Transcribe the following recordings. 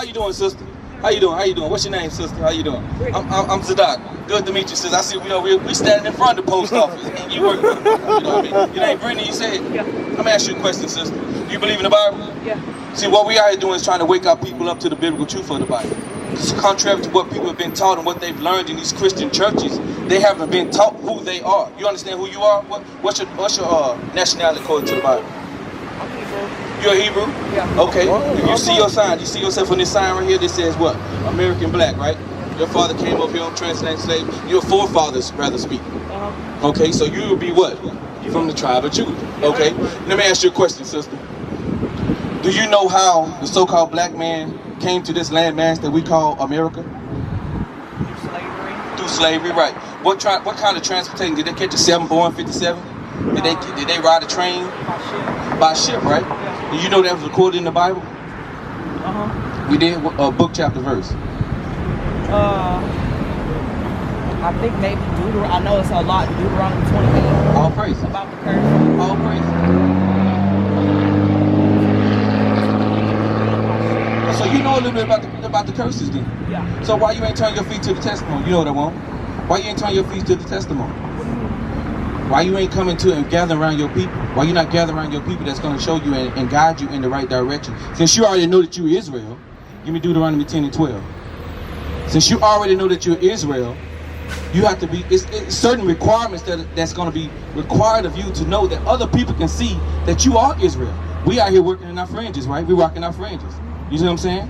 How you doing, sister? How you doing? How you doing? What's your name, sister? How you doing? I'm Zadok. Good to meet you, sister. I see we standing in front of the post office and you work with them. You know what I mean? Your name Brittany, you said? Yeah. I'm gonna ask you a question, sister. Do you believe in the Bible? Yeah. See, what we are doing is trying to wake our people up to the biblical truth of the Bible. It's contrary to what people have been taught and what they've learned in these Christian churches. They haven't been taught who they are. You understand who you are? What's your nationality according to the Bible? I'm Hebrew. You're a Hebrew? Yeah. Okay. You see your sign. You see yourself on this sign right here that says what? American black, right? Your father came up here on transatlantic slaves. Your forefathers, rather speak. Okay, so you will be what? You're from the tribe of Judah. Okay. Let me ask you a question, sister. Do you know how the so-called black man came to this landmass that we call America? Through slavery. Through slavery, right. What kind of transportation? Did they catch a 747? Did they ride a train? By ship. By ship, right? Yeah. Did you know that was recorded in the Bible? We did. Book, chapter, verse. I think maybe Deuteronomy. I know it's a lot. Deuteronomy 28. All praise. About the curse. All praise. So you know a little bit about the curses then? Yeah. So why you ain't turn your feet to the testimony? You know what I want? Why you ain't turn your feet to the testimony? Why you ain't coming to and gathering around your people? Why you not gathering around your people that's going to show you and guide you in the right direction? Since you already know that you're Israel, give me Deuteronomy 10 and 12. Since you already know that you're Israel, you have to be, it's certain requirements that's going to be required of you to know that other people can see that you are Israel. We out here working in our fringes, right? We rocking our fringes. You see what I'm saying?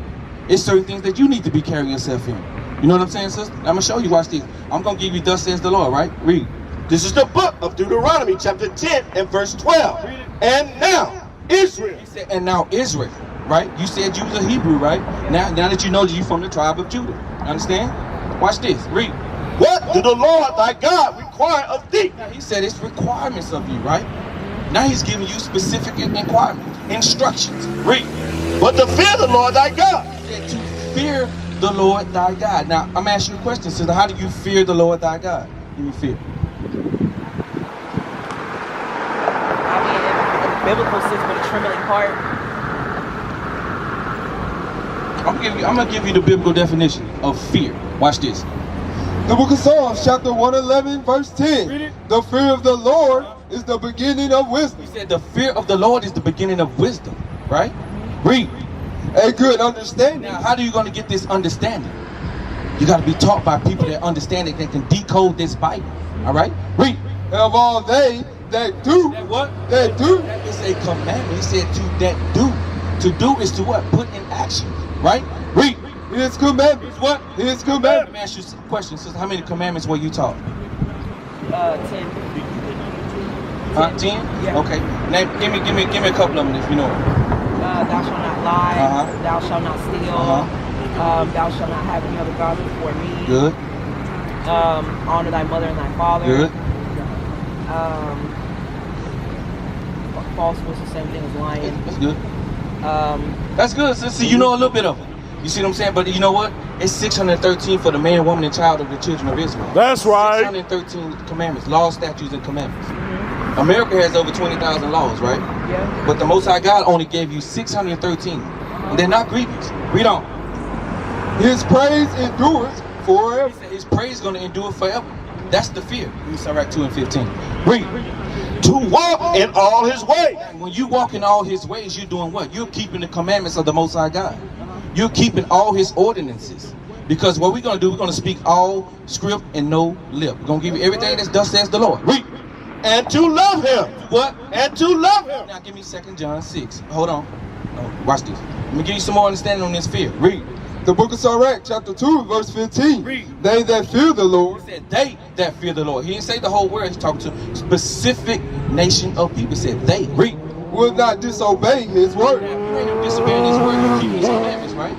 It's certain things that you need to be carrying yourself in. You know what I'm saying, sister? I'm going to show you, watch this. I'm going to give you thus says the Lord, right? Read. This is the book of Deuteronomy, chapter 10 and verse 12. And now, Israel. He said, and now Israel, right? You said you was a Hebrew, right? Now that you know that you're from the tribe of Judah. Understand? Watch this. Read. What do the Lord thy God require of thee? Now he said it's requirements of you, right? Now he's giving you specific instructions. Read. But to fear the Lord thy God. He said to fear the Lord thy God. Now, I'm asking you a question, sister. How do you fear the Lord thy God? Give me fear. Biblical sense, with a trembling heart. I'm gonna give you the biblical definition of fear. Watch this. The book of Psalms, chapter 111, verse 10. The fear of the Lord is the beginning of wisdom. He said the fear of the Lord is the beginning of wisdom, right? Read. A good understanding. Now, how are you gonna get this understanding? You gotta be taught by people that understand it, that can decode this Bible. All right? Read. Of all they that do. That what? That do. That is a commandment. He said to that do. To do is to what? Put in action. Right? Read. His commandments. What? His Let me commandments. ask you a question. Sister, how many commandments were you taught? 10. 10? Yeah. Okay. Name, give me a couple of them if you know it. Thou shalt not lie. Thou shalt not steal. Thou shalt not have any other gods before me. Good. Honor thy mother and thy father. Good. False was the same thing as lying. That's good. That's good, sister. You know a little bit of it. You see what I'm saying? But you know what? It's 613 for the man, woman, and child of the children of Israel. That's right. 613 commandments, laws, statutes, and commandments. America has over 20,000 laws, right? Yeah. But the Most High God only gave you 613. And they're not grievous. Read on. His praise endures forever. He said his praise is going to endure forever. That's the fear. Read Sirach 2 and 15. Read. To walk in all his ways. When you walk in all his ways, you're doing what? You're keeping the commandments of the Most High God. You're keeping all his ordinances. Because what we're going to do, we're going to speak all script and no lip. We're going to give you everything that thus says the Lord. Read. and to love him. What? And to love him. Now give me 2 John 6. Hold on. Oh, watch this. Let me give you some more understanding on this fear. Read. The book of Strait, chapter 2, verse 15. Read. They that fear the Lord. He said they that fear the Lord. He didn't say the whole world. He's talking to a specific nation of people. He said they. Read. Will not disobey his word. Disobeying his word and keep his commandments, right?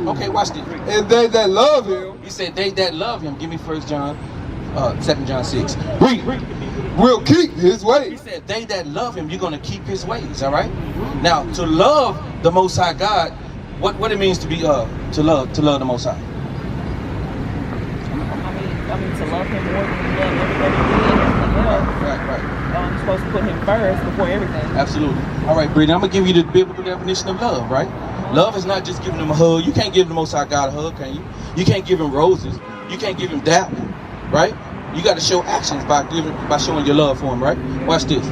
Okay, watch this. And they that love him He said they that love him. Give me 2 John 6. Read. will keep his He ways. said they that love him, you're going to keep his ways, all right? Now, to love the Most High God, what it means to be to love the Most High. I mean, to love him more than you love everything else. Right. You're supposed to put him first before everything. Absolutely. All right, Brittany, I'm going to give you the biblical definition of love, right? Love is not just giving him a hug. You can't give the Most High God a hug, can you? You can't give him roses. You can't give him that, right? You got to show actions by showing your love for him, right? Watch this.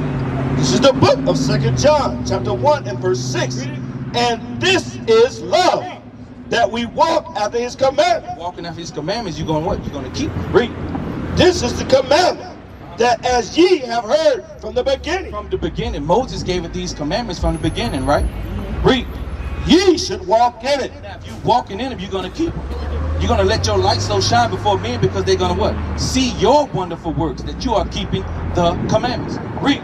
This is the book of 2 John, chapter 1 and verse 6. And this is love, that we walk after his commandments. Walking after his commandments, you're going to what? You're going to keep. Read. This is the commandment, that as ye have heard from the beginning, From the beginning, Moses gave it these commandments from the beginning, right? Read. ye should walk in it. Now, if you walking in them, you're going to keep them. You're going to let your light so shine before men because they're going to what? See your wonderful works, that you are keeping the commandments. Read.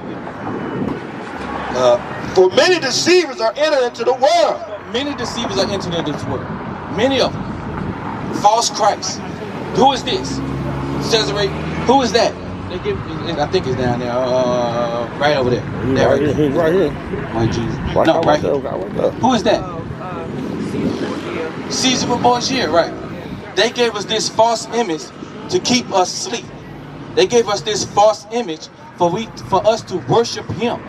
For many deceivers are entered into the world. Many deceivers are entering into this world. Many of them. False Christ. Who is this? Cesare. Who is that? They give. I think it's down there. Right over there. He's right here. Oh, Jesus. Right No, right there, here. right there. Who is that? Caesar Caesar Borgia. Borgia, right. They gave us this false image to keep us asleep. They gave us this false image for us to worship him.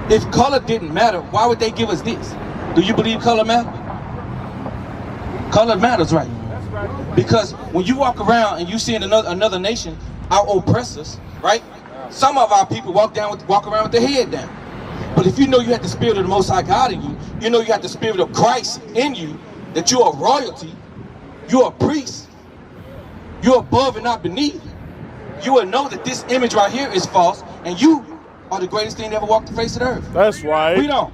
If color didn't matter, why would they give us this? Do you believe color matters? Color matters, right? Because when you walk around and you see in another nation, our oppressors, right? Some of our people walk around with their head down. But if you know you have the spirit of the Most High God in you, you know you have the spirit of Christ in you, that you are royalty, you are a priest, you're above and not beneath, you will know that this image right here is false, and you are the greatest thing that ever walked the face of the earth. That's right. We don't.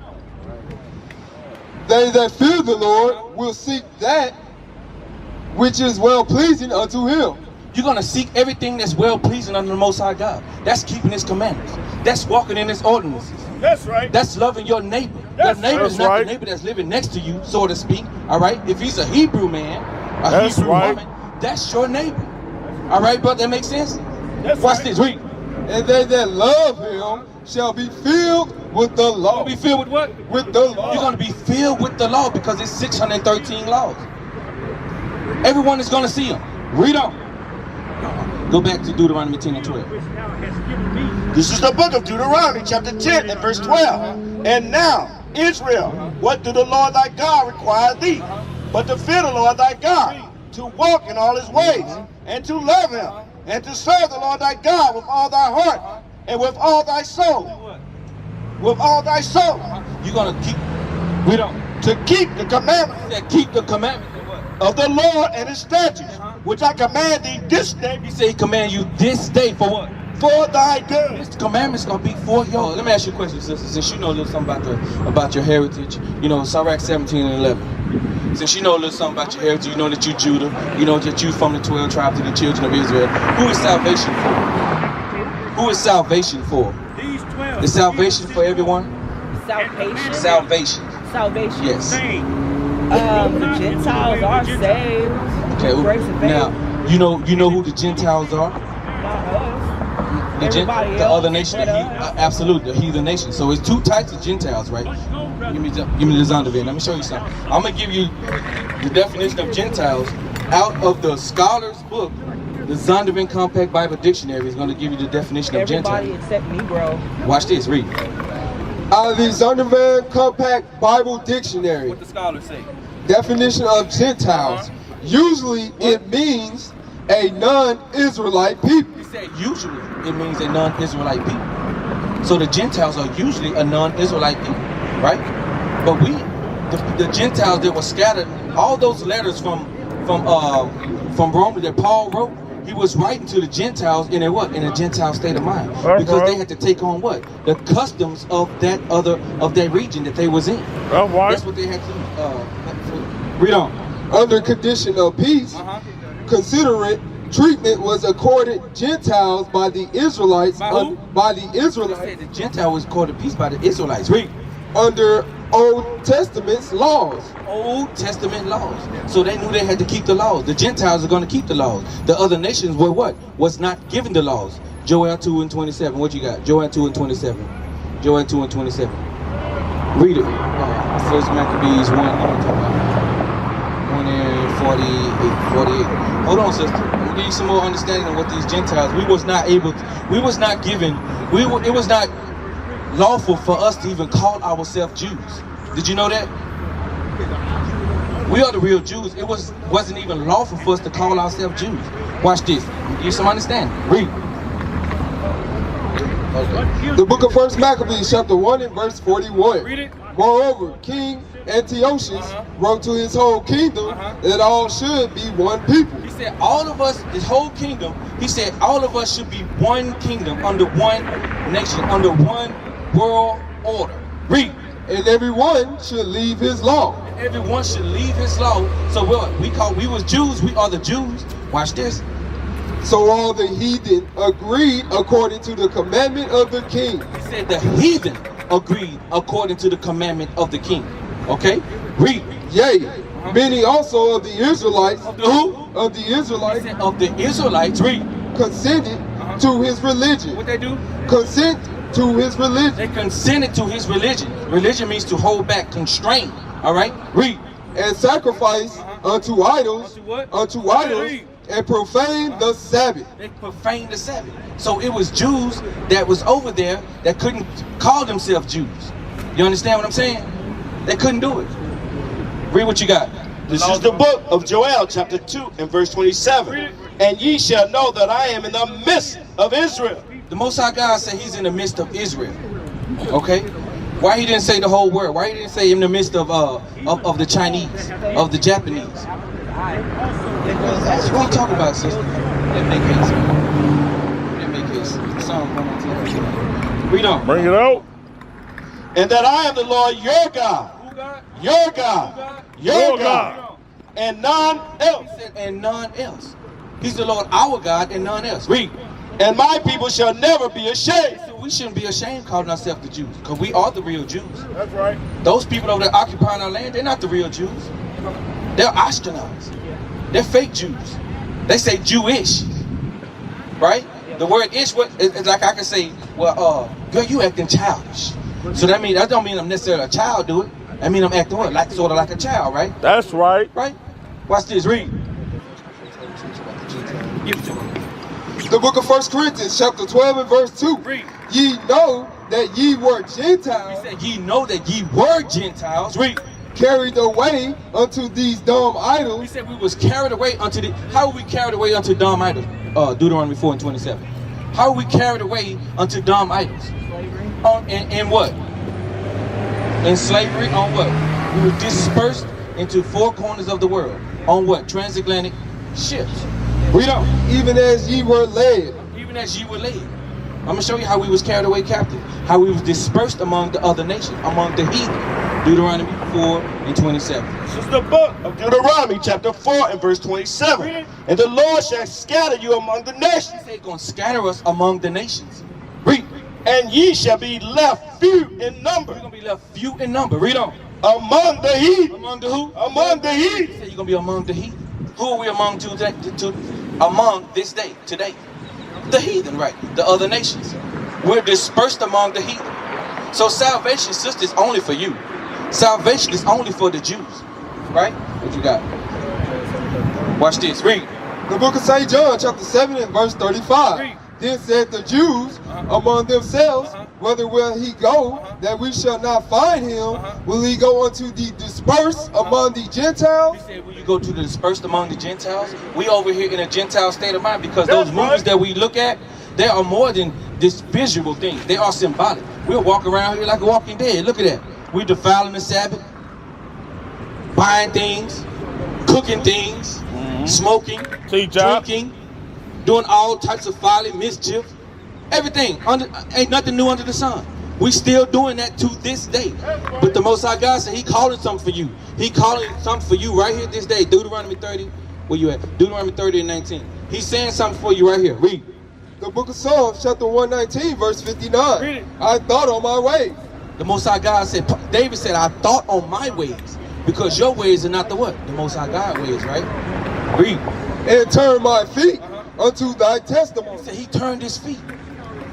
They that fear the Lord will seek that which is well pleasing unto him. You're going to seek everything that's well pleasing unto the Most High God. That's keeping his commandments. That's walking in his ordinances. That's right. That's loving your neighbor. Your neighbor is that's not right. the neighbor that's living next to you, so to speak. All right? If he's a Hebrew man, a That's Hebrew right. woman, that's your neighbor. All right, brother? That makes sense? Watch this. Read. And they that love him shall be filled with the You're law. going to be filled with what? With the law. You're going to be filled with the law because it's 613 laws. Everyone is going to see them. Read on. Go back to Deuteronomy 10 and 12. This is the book of Deuteronomy, chapter 10 and verse 12. And now, Israel, what do the Lord thy God require thee? But to fear the Lord thy God, to walk in all his ways, and to love him, and to serve the Lord thy God with all thy heart, and with all thy soul. With all thy soul. You're going to keep. Read on. To keep the commandments That keep the commandments. of the Lord and his statutes, which I command thee this day He said he command you this day for what? for thy good. This commandment's gonna be for your. Let me ask you a question, sister. Since you know a little something about your heritage, you know Sirach 17 and 11. Since you know a little something about your heritage, you know that you Judah, you know that you from the 12 tribes of the children of Israel. Who is salvation for? Who is salvation for? Is salvation for everyone? Salvation. Salvation. Salvation. Yes. The Gentiles are saved. Okay. Grace and faith. Now you know who the Gentiles are. Not us. The Everybody other else, nation, but absolutely, the heathen nation. So it's two types of Gentiles, right? Give me the Zondervan. Let me show you something. I'm gonna give you the definition of Gentiles out of the scholar's book. The Zondervan Compact Bible Dictionary is gonna give you the definition of everybody Gentile. except Negro. Watch this. Read. Out of the Zondervan Compact Bible Dictionary, What the scholars say. definition of Gentiles. Usually it means a non-Israelite people. He said usually it means a non-Israelite people. So the Gentiles are usually a non-Israelite people, right? But the Gentiles that were scattered, all those letters from Rome that Paul wrote, He was writing to the Gentiles in a what? In a Gentile state of mind, That's because right. they had to take on what? The customs of that region that they was in. That's right. That's what they had to read on. Under condition of peace, considerate treatment was accorded Gentiles by the Israelites. By who? By the They Israelites said the Gentile was accorded peace by the Israelites. Read. under Old Testament's laws. Old Testament laws. So they knew they had to keep the laws. The Gentiles are going to keep the laws. The other nations were what? Was not given the laws. Joel 2 and 27. What you got? Joel 2 and 27. Joel 2 and 27. Read it. First Maccabees 1. 1 and 48. Hold on, sister. I'm going to give you some more understanding of what these Gentiles. We was not given. It was not lawful for us to even call ourselves Jews. Did you know that? We are the real Jews. It wasn't even lawful for us to call ourselves Jews. Watch this. Give you some understanding. Read. Okay. The book of First Maccabees, chapter 1 and verse 41. Read it. Moreover, King Antiochus wrote to his whole kingdom that all should be one people. He said all of us, his whole kingdom, he said all of us should be one kingdom under one nation, under one world order. Read. And everyone should leave his law. Everyone should leave his law. So what? We was Jews, we are the Jews. Watch this. So all the heathen agreed according to the commandment of the king. He said the heathen agreed according to the commandment of the king. Okay? Read. Yea, many also of the Israelites, Of the who? of the Israelites, He said of the Israelites. Read. consented to his religion. What they do? Consent to his religion. They consented to his religion. Religion means to hold back, constrain. All right? Read. And sacrifice unto idols, Unto what? unto idols, Read. and profane the Sabbath. They profaned the Sabbath. So it was Jews that was over there that couldn't call themselves Jews. You understand what I'm saying? They couldn't do it. Read what you got. This is the book of Joel, chapter 2 and verse 27. And ye shall know that I am in the midst of Israel. The Most High God said he's in the midst of Israel. Okay? Why he didn't say the whole world? Why he didn't say in the midst of the Chinese, of the Japanese? That's what I'm talking about, sister. That make case. That make case. Psalm 119. Read on. Bring it out. And that I am the Lord your God. Who God? Your God. Your Your God. God. And none else. He said, and none else. He's the Lord our God and none else. Read. And my people shall never be ashamed. So we shouldn't be ashamed calling ourselves the Jews, because we are the real Jews. That's right. Those people over there occupying our land, they're not the real Jews. They're Ashkenaz. They're fake Jews. They say Jewish, right? The word ish, it's like I can say, well, girl, you acting childish. So that don't mean I'm necessarily a child, do it? I mean I'm acting what? Like sort of like a child, right? That's right. Right? Watch this. Read. Give it to me. The book of 1 Corinthians, chapter 12 and verse 2. Read. Ye know that ye were He Gentiles, said, ye know that ye were Gentiles. Read. carried away unto these dumb We idols, said we was carried away unto how were we carried away unto dumb idols? Deuteronomy 4 and 27. How were we carried away unto dumb idols? In what? In slavery on what? We were dispersed into four corners of the world. On what? Transatlantic ships. Read on. even as ye were led. Even as ye were led. I'm going to show you how we was carried away captive. How we was dispersed among the other nations, among the heathen. Deuteronomy 4 and 27. This is the book of Deuteronomy, chapter 4 and verse 27. And the Lord shall scatter you among the nations. He's going to scatter us among the nations. Read. And ye shall be left few in number We're going to be left few in number. Read on. among the heathen. Among the who? Among the He heathen. said you're going to be among the heathen. Who are we among among this day, today? The heathen, right? The other nations. We're dispersed among the heathen. So salvation, sister, is only for you. Salvation is only for the Jews. Right? What you got? Watch this. Read. The book of St. John, chapter 7 and verse 35. Read. Then said the Jews among themselves, Whether will he go, that we shall not find him? Will he go unto the dispersed among the Gentiles? He said, will you go to the dispersed among the Gentiles? We over here in a Gentile state of mind, because those movies that we look at, they are more than this visual thing. They are symbolic. We'll walk around here like a walking dead. Look at that. We defiling the Sabbath, buying things, cooking things, smoking, Teach out. drinking, doing all types of folly, mischief, everything. Ain't nothing new under the sun. We still doing that to this day. But the Most High God said he calling something for you. He calling something for you right here this day. Deuteronomy 30, where you at? Deuteronomy 30 and 19. He's saying something for you right here. Read. The book of Psalms, chapter 119, verse 59. I thought on my ways. The Most High God said, David said, I thought on my ways. Because your ways are not the what? The Most High God ways, right? Read. And turn my feet unto thy testimony. He said he turned his feet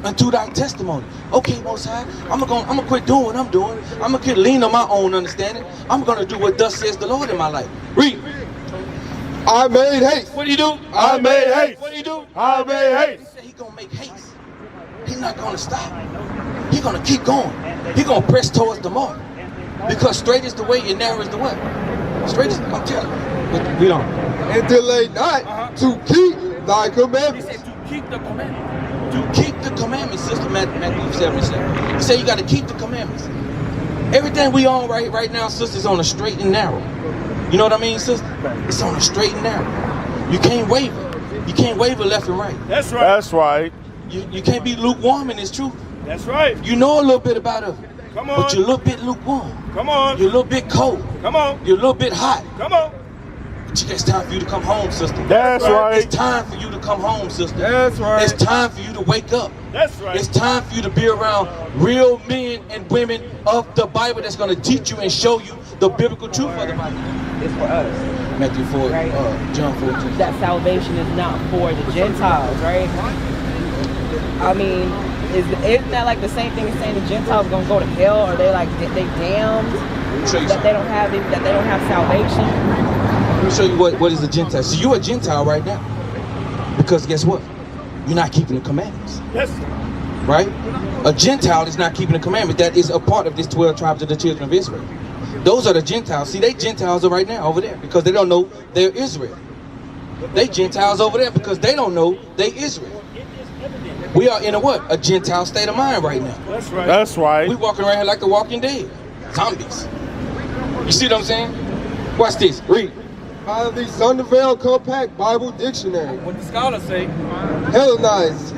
unto thy testimony. Okay, Most High, I'm gonna quit doing what I'm doing. I'm gonna quit leaning on my own understanding. I'm gonna do what thus says the Lord in my life. Read. I made haste. What do you do? I made haste. What do you do? I made He haste. said he's gonna make haste. He's not gonna stop. He's gonna keep going. He's gonna press towards the mark. Because straight is the way and narrow is the way. Straight is, I'm telling you. But we don't. And delay not to keep thy He commandments. said to keep the commandments. To keep the commandments, Sister Matthew 7:7. He said you got to keep the commandments. Everything we on right now, sister, is on a straight and narrow. You know what I mean, sister? It's on a straight and narrow. You can't waver. You can't waver left and right. That's right. That's right. You can't be lukewarm in this truth. That's right. You know a little bit about it. Come on. But you're a little bit lukewarm. Come on. You're a little bit cold. Come on. You're a little bit hot. Come on. But it's time for you to come home, sister. That's right. It's time for you to come home, sister. That's right. It's time for you to wake up. That's right. It's time for you to be around real men and women of the Bible that's going to teach you and show you the biblical truth of the Bible. It's for us. Matthew 4, Right. John 14. That salvation is not for the Gentiles, right? I mean, isn't that like the same thing as saying the Gentiles gonna go to hell, or they like they damned Let me show you that they something. don't have it, that they don't have salvation? Let me show you what is a Gentile. So you're a Gentile right now. Because guess what? You're not keeping the commandments. Yes. Right? A Gentile is not keeping the commandment. That is a part of this 12 tribes of the children of Israel. Those are the Gentiles. See, they Gentiles are right now over there because they don't know they're Israel. They Gentiles over there because they don't know they Israel. We are in a what? A Gentile state of mind right now. That's right. That's right. We walking around here like the Walking Dead. Zombies. You see what I'm saying? Watch this. Read. Out of the Zondervale Compact Bible Dictionary. What the scholars say. Hellenized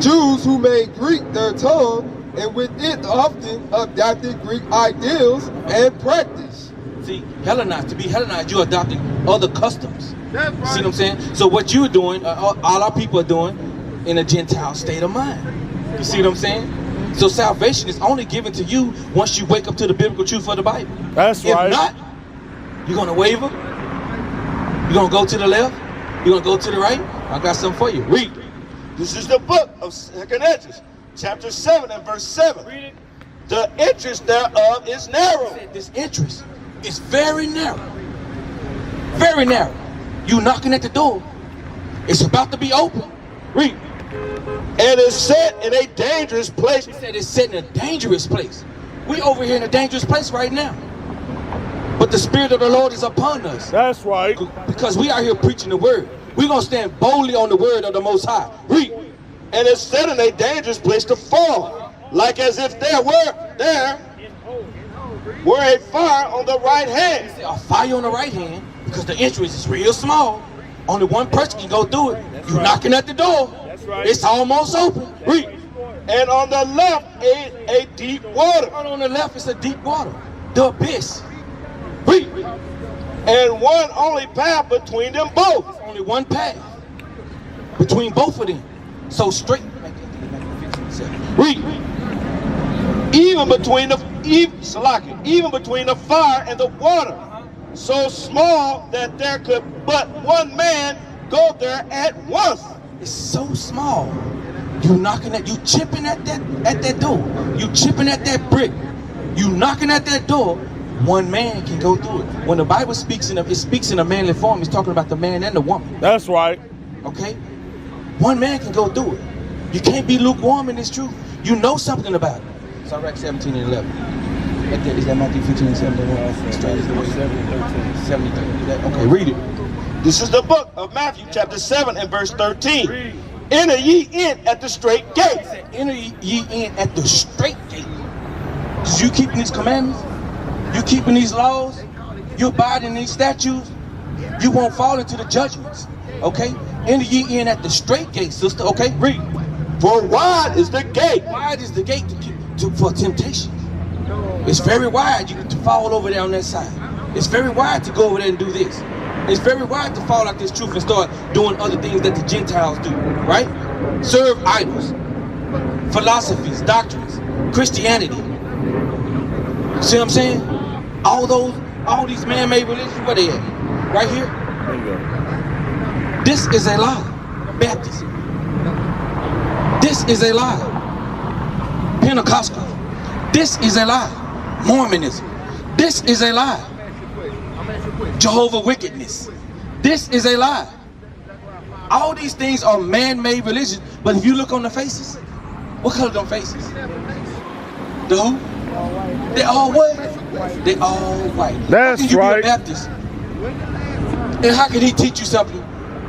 Jews who made Greek their tongue and with it often adapted Greek ideals and practice. See, Hellenized. To be Hellenized, you're adopting other customs. That's right. See what I'm saying? So what you're doing, all our people are doing in a Gentile state of mind. You see what I'm saying? So salvation is only given to you once you wake up to the biblical truth of the Bible. That's right. If not, you're going to waver. You're going to go to the left. You're going to go to the right. I got something for you. Read. This is the book of 2nd Esdras, chapter 7 and verse 7. Read it. The interest thereof is narrow. This interest is very narrow. Very narrow. You knocking at the door. It's about to be open. Read. And is set in a dangerous place. He said it's set in a dangerous place. We over here in a dangerous place right now. But the Spirit of the Lord is upon us. That's right. Because we are here preaching the word. We're going to stand boldly on the word of the Most High. Read. And is set in a dangerous place to fall. Like as if there were a fire on the right hand. A fire on the right hand, because the entrance is real small. Only one person can go through it. You're knocking at the door. Right. It's almost open. Read. And on the left a deep water. Right on the left is a deep water. The abyss. Read. And one only path between them both. There's only one path between both of them. So straight. Read. Even between the fire and the water. So small that there could but one man go there at once. It's so small. You knocking at, you chipping at that door. You chipping at that brick. You knocking at that door. One man can go through it. When the Bible speaks it speaks in a manly form. It's talking about the man and the woman. That's right. Okay. One man can go through it. You can't be lukewarm in this truth. You know something about it. Sirach 17 and 11. Is that Matthew 15 and 17? Strait is the way. 73. Okay, read it. This is the book of Matthew, chapter 7 and verse 13. Enter ye in at the straight gate. Enter ye in at the straight gate. Because you keeping these commandments, you keeping these laws, you abiding these statutes, you won't fall into the judgments. Okay? Enter ye in at the straight gate, sister. Okay, read. For wide is the gate. Wide is the gate for temptation. It's very wide. You to fall over there on that side. It's very wide to go over there and do this. It's very wide to fall out this truth and start doing other things that the Gentiles do, right? Serve idols, philosophies, doctrines, Christianity. See what I'm saying? All these man-made religions, where they at? Right here. This is a lie. Baptism. This is a lie. Pentecostal. This is a lie. Mormonism. This is a lie. Jehovah wickedness. This is a lie. All these things are man-made religions, but if you look on the faces, what color are them faces? The who? They all what? They all white. That's how can you right. Be a Baptist? And how can he teach you something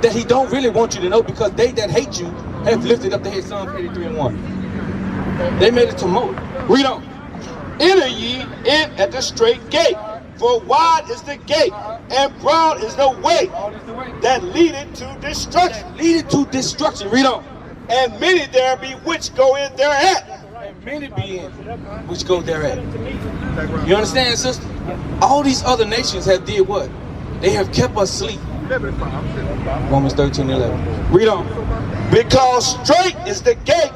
that he don't really want you to know, because they that hate you have lifted up the head? Psalm 83:1. They made a tumult. Read on. Enter ye in at the straight gate. For wide is the gate, and broad is the way that leadeth to destruction. Leadeth to destruction. Read on. And many there be which go in thereat. And many be in which go thereat. You understand, sister? All these other nations have did what? They have kept us asleep. Romans 13:11. Read on. Because straight is the gate,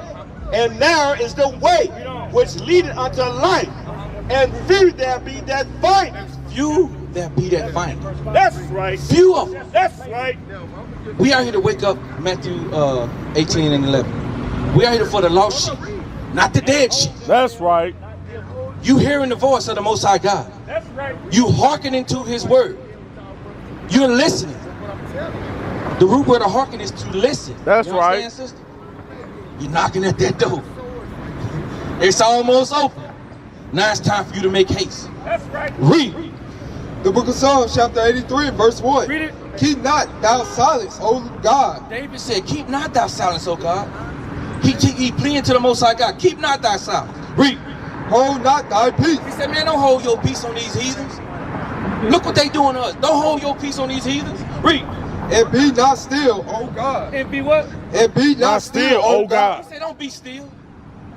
and narrow is the way which leadeth unto life, and few there be that find it. Few there be that find it. That's right. Few of them. That's right. We are here to wake up Matthew 18 and 11. We are here for the lost sheep, not the dead sheep. That's right. You hearing the voice of the Most High God. That's right. You hearkening to His word. You're listening. The root word of hearken is to listen. That's you understand, right. sister? You're knocking at that door. It's almost open. Now it's time for you to make haste. That's right. Read. The book of Psalms, chapter 83, verse 1. Read it. Keep not thou silence, O God. David said, keep not thy silence, O God. He pleading to the Most High God. Keep not thy silence. Read. Hold not thy peace. He said, man, don't hold your peace on these heathens. Look what they doing to us. Don't hold your peace on these heathens. Read. And be not still, O God. And be what? And be not still, O God. He said, don't be still.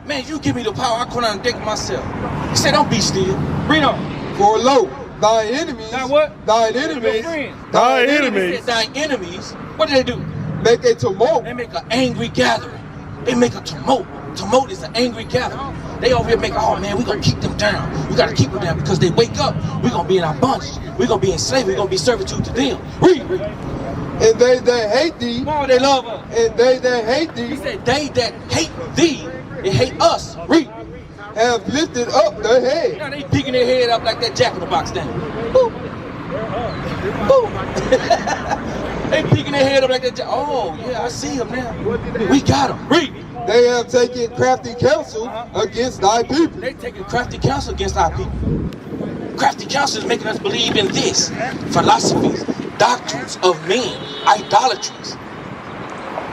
Man, you give me the power. I couldn't think myself. He said, don't be still. Read on. For lo, thy enemies, Thy what? thine enemies, Thy He enemies. said, thine enemies. What do they do? make a tumult. They make an angry gathering. They make a tumult. Tumult is an angry gathering. They over here make, oh man, we're going to keep them down. We got to keep them down because they wake up. We're going to be in our bondage. We're going to be in slavery. We're going to be servitude to them. Read. And they that hate thee, Why they love us? and they that hate He thee, said, they that hate thee, they hate us. Read. have lifted up their head. Now they picking their head up like that Jack in the Box thing. Boop. Boop. They picking their head up like that Jack. Oh, yeah, I see him now. We got him. Read. They have taken crafty counsel against thy people. They taking crafty counsel against our people. Crafty counsel is making us believe in this. Philosophies, doctrines of men, idolatries.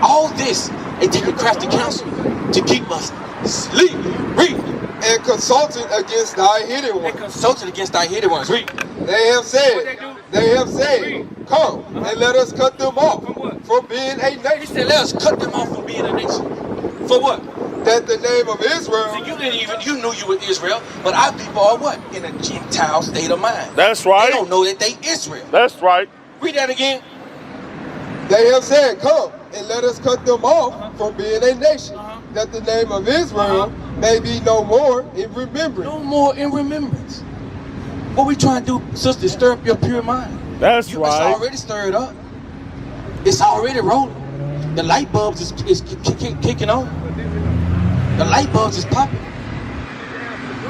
All this, they taking crafty counsel to keep us asleep. Read. And consulted against thy hidden They ones. consulted against our hidden ones. Read. They have said, come and let us cut them off from being a He nation, said, let us cut them off from being a nation. For what? that the name of Israel See, you knew you were Israel, but our people are what? In a Gentile state of mind. That's They right. don't know that they Israel. That's right. Read that again. They have said, come and let us cut them off from being a nation, that the name of Israel may be no more in remembrance. No more in remembrance. What we trying to do, sister, is stir up your pure mind. That's It's right. already stirred up. It's already rolling. The light bulbs is kicking on. The light bulbs is popping.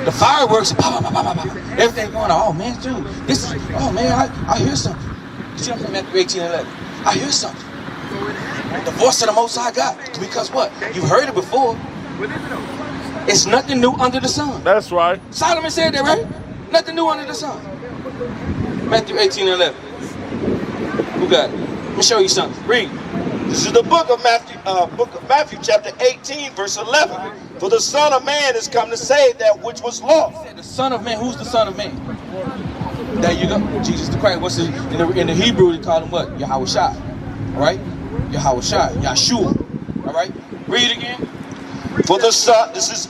The fireworks are pop, pop, pop, pop, pop. Everything going on. Oh man, dude, this is, oh man, I hear something. You see what I'm saying, Matthew 18 and 11? I hear something. The voice of the Most High God. Because what? You've heard it before. It's nothing new under the sun. That's right. Solomon said that, right? Nothing new under the sun. Matthew 18 and 11. Who got it? Let me show you something. Read. This is the book of Matthew, chapter 18, verse 11. For the Son of Man is come to save that which was lost. The Son of Man. Who's the Son of Man? There you go. Jesus the Christ. What's in the Hebrew? They call him what? Yahweh Shai. Right? Yahushua, Yahshua. All right, read again. For the Son, this is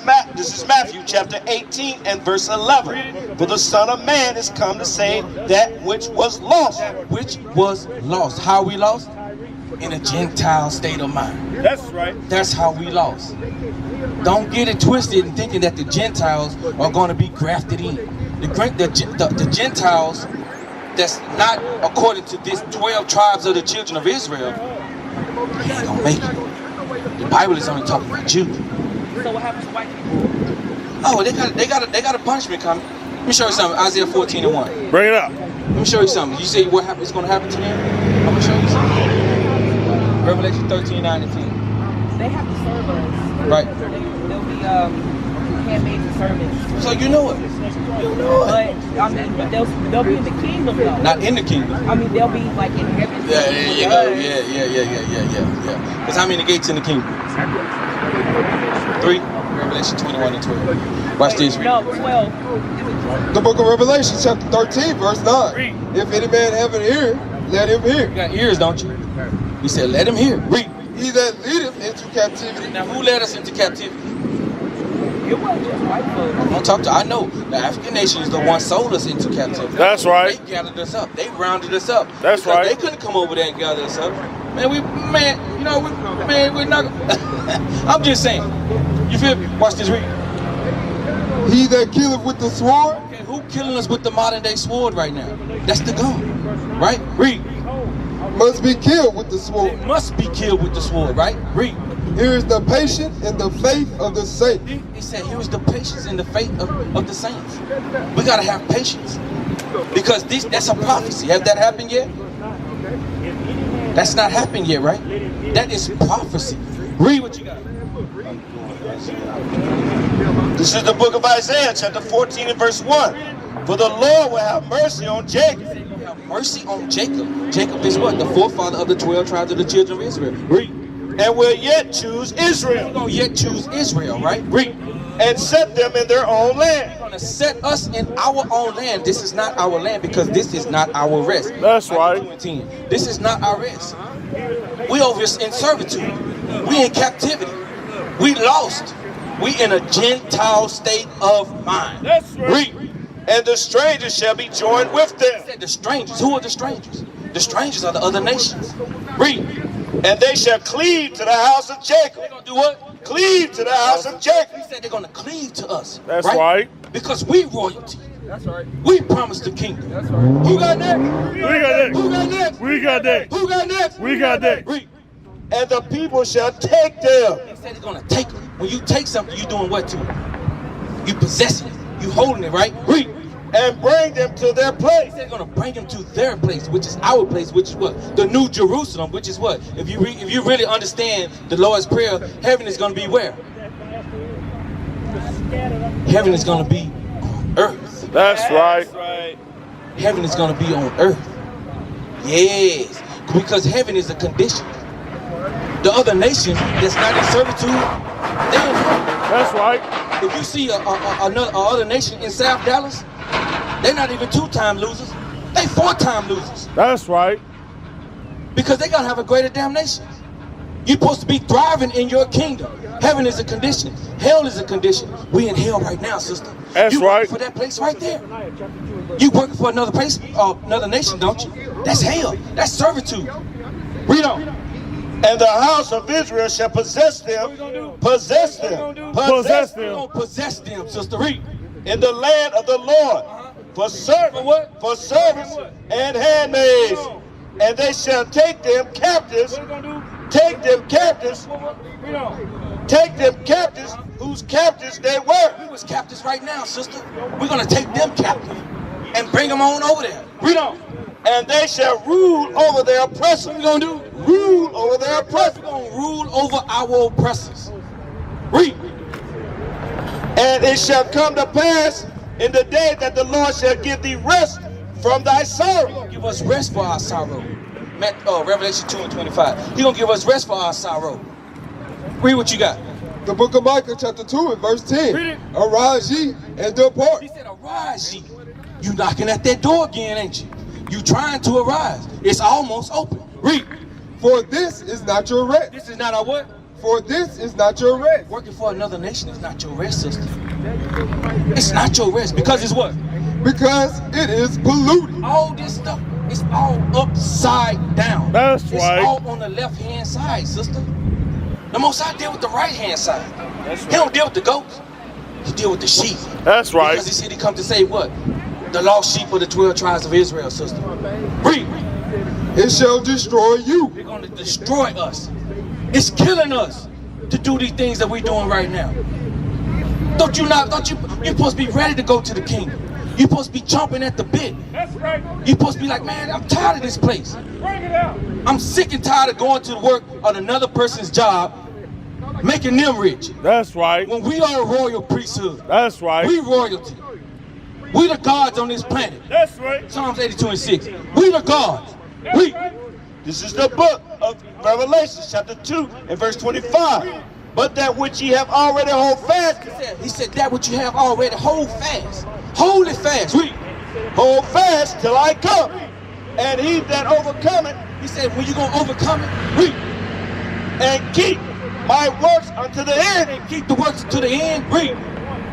Matthew chapter 18 and verse 11. For the Son of Man is come to save that which was lost. Which was lost. How we lost? In a Gentile state of mind. That's right. That's how we lost. Don't get it twisted and thinking that the Gentiles are going to be grafted in. The Gentiles that's not according to this 12 tribes of the children of Israel, they ain't gonna make it. The Bible is only talking about Jews. So what happens to white people? Oh, they got a punishment coming. Let me show you something. Isaiah 14 and 1. Bring it up. Let me show you something. You say what is going to happen to them? I'm gonna show you something. Revelation 13, 9 and 10. They have to serve us. Right. They'll be handmaids servants. So you know it. You know it. But I mean, but they'll be in the kingdom though. Not in the kingdom. I mean, they'll be like in heaven. Yeah, there you go. Yeah. Because how many gates in the kingdom? 3. Revelation 21 and 12. Watch this. No, 12. The book of Revelation, chapter 13, verse 9. If any man have an ear, let him hear. You got ears, don't you? He said, let him hear. Read. He that leadeth into captivity. Now, who led us into captivity? It wasn't just white folks. I'm gonna talk to. I know the African nation is the one sold us into captivity. That's right. They gathered us up. They rounded us up. That's because right. They couldn't come over there and gather us up. We're not. I'm just saying. You feel me? Watch this. Read. He that killeth with the sword. Okay, who killing us with the modern day sword right now? That's the gun, right? Read. Must be killed with the sword. They must be killed with the sword, right? Read. Here is the patience and the faith of the saints. He said, here is the patience and the faith of the saints. We gotta have patience. Because that's a prophecy. Has that happened yet? That's not happened yet, right? That is prophecy. Read what you got. This is the book of Isaiah, chapter 14 and verse 1. For the Lord will have mercy on Jacob. Have mercy on Jacob. Jacob is what? The forefather of the 12 tribes of the children of Israel. Read. And will yet choose Israel. We're gonna yet choose Israel, right? Read. And set them in their own land. We're gonna set us in our own land. This is not our land because this is not our rest. That's right. 2 and 10. This is not our rest. We over in servitude. We in captivity. We lost. We in a Gentile state of mind. That's right. Read. And the strangers shall be joined with them. The strangers. Who are the strangers? The strangers are the other nations. Read. And they shall cleave to the house of Jacob. They're gonna do what? Cleave to the house of Jacob. He said they're gonna cleave to us. That's right. Because we royalty. That's right. We promised the kingdom. That's right. Who got next? We got next. Who got next? We got next. Who got next? We got next. Read. And the people shall take them. He said they're gonna take it. When you take something, you doing what to it? You possessing it. You holding it, right? Read. And bring them to their He place. said they're gonna bring them to their place, which is our place, which is what? The New Jerusalem, which is what? If you really understand the Lord's Prayer, heaven is gonna be where? Heaven is gonna be on earth. That's right. Heaven is gonna be on earth. Yes, because heaven is a condition. The other nation that's not in servitude, they in heaven. That's right. If you see another nation in South Dallas, they're not even 2-time losers. They 4-time losers. That's right. Because they gotta have a greater damnation. You're supposed to be thriving in your kingdom. Heaven is a condition. Hell is a condition. We in hell right now, sister. That's you right. working for that place right there. You working for another place, another nation, don't you? That's hell. That's servitude. Read on. And the house of Israel shall possess them. Possess them. We're Possess them. gonna possess them, sister. Read. In the land of the Lord. For servants. For servants and handmaids. And they shall take them captives. Take them captives. Take them captives whose captives they were. We was captives right now, sister. We're gonna take them captive and bring them on over there. Read on. And they shall rule over their oppressors. What we gonna do? Rule over their oppressors. We're gonna rule over our oppressors. Read. And it shall come to pass in the day that the Lord shall give thee rest from thy sorrow. Give us rest for our sorrow. Revelation 2 and 25. He gonna give us rest for our sorrow. Read what you got. The book of Micah, chapter 2 and verse 10. Read it. Arise ye and depart. He said, arise ye. You knocking at that door again, ain't you? You trying to arise. It's almost open. Read. For this is not your rest. This is not our what? For this is not your rest. Working for another nation is not your rest, sister. It's not your rest because it's what? Because it is polluted. All this stuff, it's all upside down. That's it's right. all on the left-hand side, sister. The Most High deal with the right-hand side. That's He right. don't deal with the goats. He deal with the sheep. That's right. Because he said he come to save what? The lost sheep of the 12 tribes of Israel, sister. Read. It shall destroy you. They're going to destroy us. It's killing us to do these things that we're doing right now. You're supposed to be ready to go to the kingdom. You're supposed to be chomping at the bit. That's right. You're supposed to be like, man, I'm tired of this place. Bring it out. I'm sick and tired of going to work on another person's job, making them rich. That's right. When we are a royal priesthood, That's right. we royalty. We the gods on this planet. That's right. Psalms 82:6. We the gods. We. This is the book of Revelation, chapter 2, and verse 25. But that which ye have already hold fast, He said that which you have already, hold fast. Hold it fast. We. hold fast till I come. And he that overcometh, He said, when you going to overcome it, we. and keep my works unto the end, And keep the works to the end. We.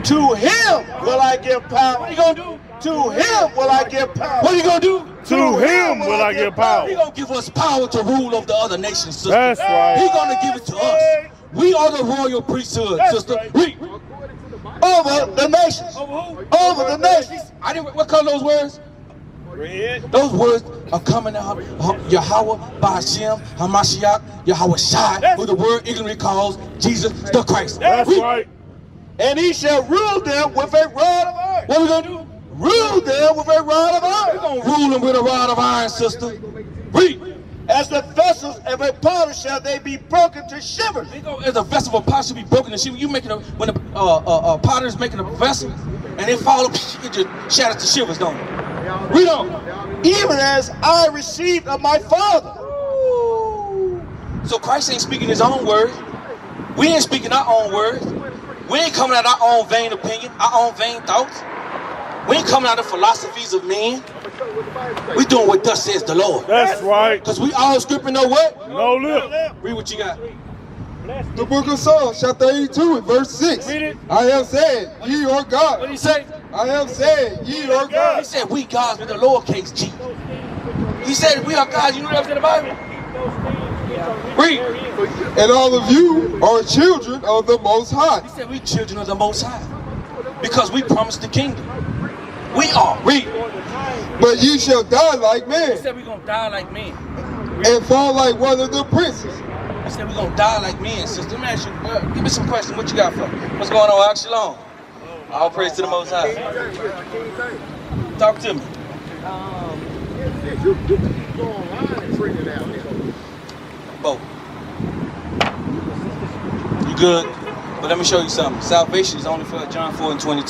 to him will I give power. What you going to do? To him will I give power. What are you going to do? To him will I give power. He going to give us power to rule over the other nations, sister. That's right. He going to give it to us. We are the royal priesthood, That's sister. right. We. Over the nations. Over who? Over the nations. I didn't. What color those words? Red. Those words are coming out. Yahweh, Ba'ashem, Hamashiach, Yahweh Shai, who the word ignorantly calls Jesus the Christ. That's We- right. And he shall rule them with a rod of iron. What we gonna do? Rule them with a rod of We iron. gonna rule them with a rod of iron, sister. We. As the vessels of a potter shall they be broken to shivers. They go as a vessel of a pot should be broken to shivers. You making a when a potter is making a vessel and they fall up, it just shatters to shivers, don't it? Read on. Even as I received of my Father. So Christ ain't speaking his own words. We ain't speaking our own words. We ain't coming out our own vain opinion, our own vain thoughts. We ain't coming out of philosophies of men. We doing what thus says the Lord. That's right. Because we all scripting know what? No lip. Read what you got. The book of Psalms, chapter 82, and verse 6. Read it. I have said, ye are What God. did he say? I have said, ye are He God. said we gods with a lowercase g. He said we are gods. You know that was in the Bible? Read. And all of you are children of the Most High. He said we children of the Most High. Because we promised the kingdom. We are. Read. But ye shall die like He men, said we're going to die like men. and fall like one of the princes. He said we're going to die like men, sister. Let me ask you, give me some questions. What you got for me? What's going on, Shalom? All praise to the Most High. Talk to me. Both. You good? But let me show you something. Salvation is only for John 4 and 22,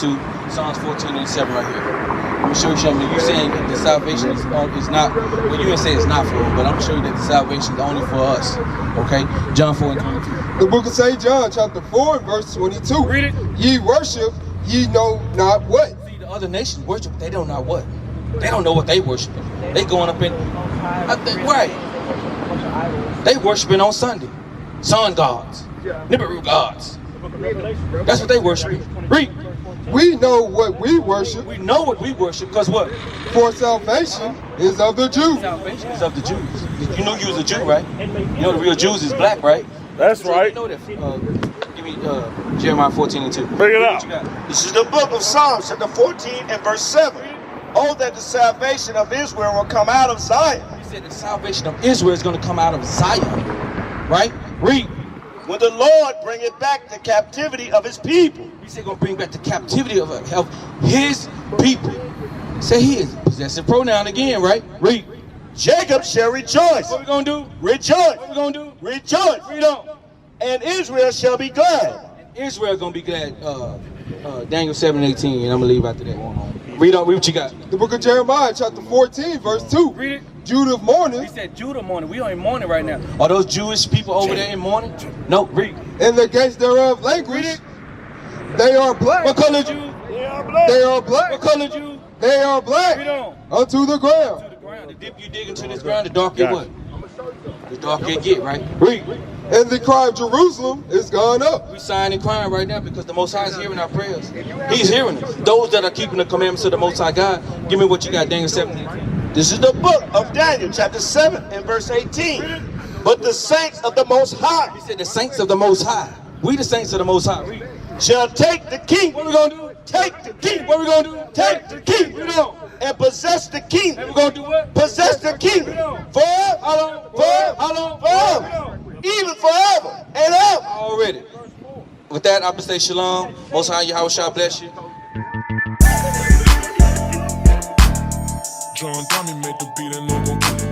Psalms 14 and 7 right here. Let me show you something. You saying that the salvation is not, well, you didn't say it's not for them, but I'm going to show you that the salvation is only for us. Okay? John 4 and 22. The book of St. John, chapter 4, and verse 22. Read it. Ye worship, ye know not what. See, the other nations worship, they don't know what. They don't know what they worshiping. They going up in, right. They worshiping on Sunday. Sun gods. Nibiru gods. That's what they worshiping. Read. We know what we worship, We know what we worship because what? for salvation is of the Jews. Salvation is of the Jews. You know you was a Jew, right? You know the real Jews is black, right? That's So right. You know that. Give me Jeremiah 14 and 2. Bring it What out. you got? This is the book of Psalms, chapter 14 and verse 7. Oh, that the salvation of Israel will come out of Zion. He said the salvation of Israel is going to come out of Zion. Right? Read. When the Lord bringeth back the captivity of his people. He said going to bring back the captivity of his people. Say his. Possessive pronoun again, right? Read. Jacob shall rejoice. What we going to do? Rejoice. What we going to do? Rejoice. Read on. And Israel shall be glad. Israel going to be glad. Daniel 7:18, and I'm going to leave after that. Read on. Read what you got. The book of Jeremiah, chapter 14, verse 2. Read it. Judah He mourneth, said Judah mourning. We are in mourning right now. Are those Jewish people over there in mourning? No, read. and the gates thereof languish. They are black. What color Jew? They are What black. color Jew? They are Read black on. unto the ground. To the ground. The deep you dig into this ground, the dark it what? The darker it get, right? Read. And the cry of Jerusalem is gone up. We sighing and crying right now because the Most High is hearing our prayers. He's hearing us. Those that are keeping the commandments of the Most High God, give me what you got, Daniel 17. This is the book of Daniel, chapter 7 and verse 18. But the saints of the Most High He said the saints of the Most High. We the saints of the Most High. Read. shall take the kingdom. What we gonna do? Take the kingdom. What we gonna do? Take the kingdom. And possess the And kingdom. we gonna do what? Possess the kingdom. Forever. How long? How long? Forever. Even forever and ever. Already. With that, I'm gonna say shalom. Most High Yahweh shall bless you. John Tommy made the beat and no go.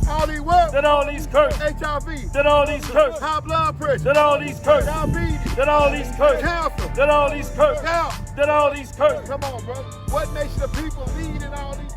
All these work. Then all these curses. HIV. Then all these curses. High blood pressure. Then all these curses. Diabetes. Then all these curses. Cancer. Then all these curses. Then all these curses. Come on, brother. What nation of people lead in all these